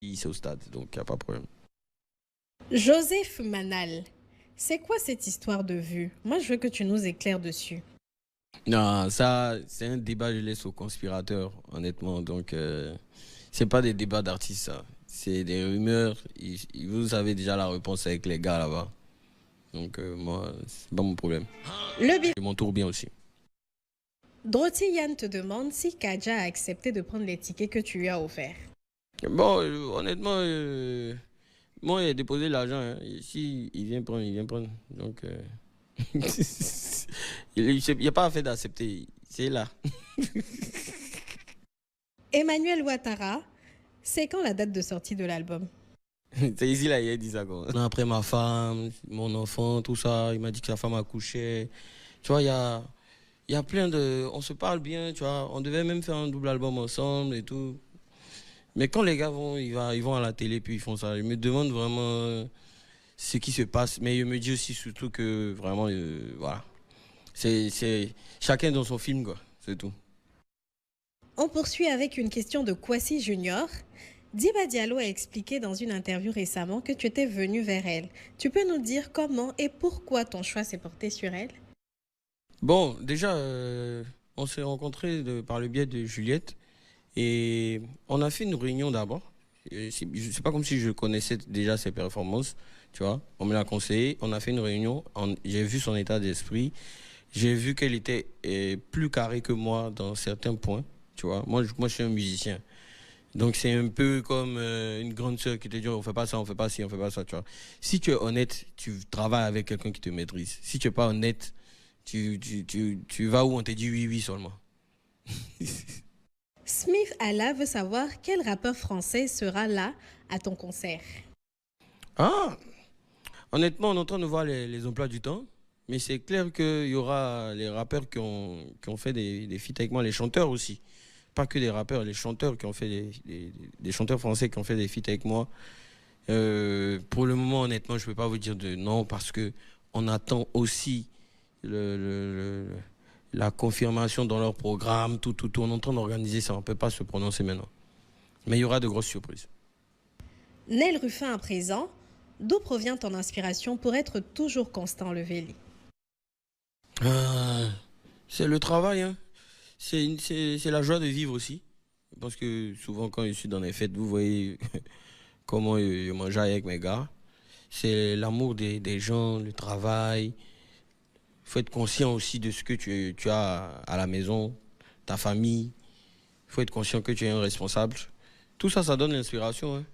c'est au stade, donc il n'y a pas de problème. Joseph Manal, c'est quoi cette histoire de vue? Moi, je veux que tu nous éclaires dessus. Non, ça, c'est un débat, je laisse aux conspirateurs, honnêtement. Donc, c'est pas des débats d'artistes, ça. C'est des rumeurs. Vous avez déjà la réponse avec les gars là-bas. Donc, moi, c'est pas mon problème. Le bif. Je m'entoure bien aussi. Dorothy Yann te demande si Kaja a accepté de prendre les tickets que tu lui as offerts. Bon, honnêtement, moi, il a déposé l'argent. Hein. Si il vient prendre, il vient prendre. Donc, il n'y a pas à fait d'accepter. C'est là. Emmanuel Ouattara, c'est quand la date de sortie de l'album? C'est ici, là, il a dit ça. Quoi. Après ma femme, mon enfant, tout ça, il m'a dit que sa femme a couché. Tu vois, il y a plein de... On se parle bien, tu vois. On devait même faire un double album ensemble et tout. Mais quand les gars vont, ils vont à la télé puis ils font ça. Ils me demandent vraiment ce qui se passe. Mais ils me disent aussi surtout que vraiment, voilà. C'est chacun dans son film, quoi. C'est tout. On poursuit avec une question de Kwasi Junior. Diba Diallo a expliqué dans une interview récemment que tu étais venu vers elle. Tu peux nous dire comment et pourquoi ton choix s'est porté sur elle? Bon, déjà, on s'est rencontrés par le biais de Juliette et on a fait une réunion d'abord. C'est pas comme si je connaissais déjà ses performances, tu vois. On me l'a conseillé, on a fait une réunion, j'ai vu son état d'esprit, j'ai vu qu'elle était plus carrée que moi dans certains points, tu vois. Moi, je suis un musicien. Donc c'est un peu comme une grande sœur qui te dit on fait pas ça, on fait pas ci, on fait pas ça, tu vois. Si tu es honnête, tu travailles avec quelqu'un qui te maîtrise. Si tu es pas honnête, tu vas où on te dit oui, oui seulement. Smith Allah veut savoir quel rappeur français sera là à ton concert. Ah, honnêtement, on est en train de voir les emplois du temps, mais c'est clair qu'il y aura les rappeurs qui ont fait des feats avec moi, les chanteurs aussi. Pas que des rappeurs, les chanteurs qui ont fait des chanteurs français qui ont fait des feats avec moi. Pour le moment, honnêtement, je ne peux pas vous dire de non parce que on attend aussi la confirmation dans leur programme, tout. On est en train d'organiser ça, on ne peut pas se prononcer maintenant. Mais il y aura de grosses surprises. Nel Ruffin à présent, d'où provient ton inspiration pour être toujours constant le Véli? C'est le travail, hein. C'est la joie de vivre aussi. Parce que souvent, quand je suis dans les fêtes, vous voyez comment je mange avec mes gars. C'est l'amour des gens, le travail. Il faut être conscient aussi de ce que tu as à la maison, ta famille. Il faut être conscient que tu es un responsable. Tout ça, ça donne l'inspiration. Hein.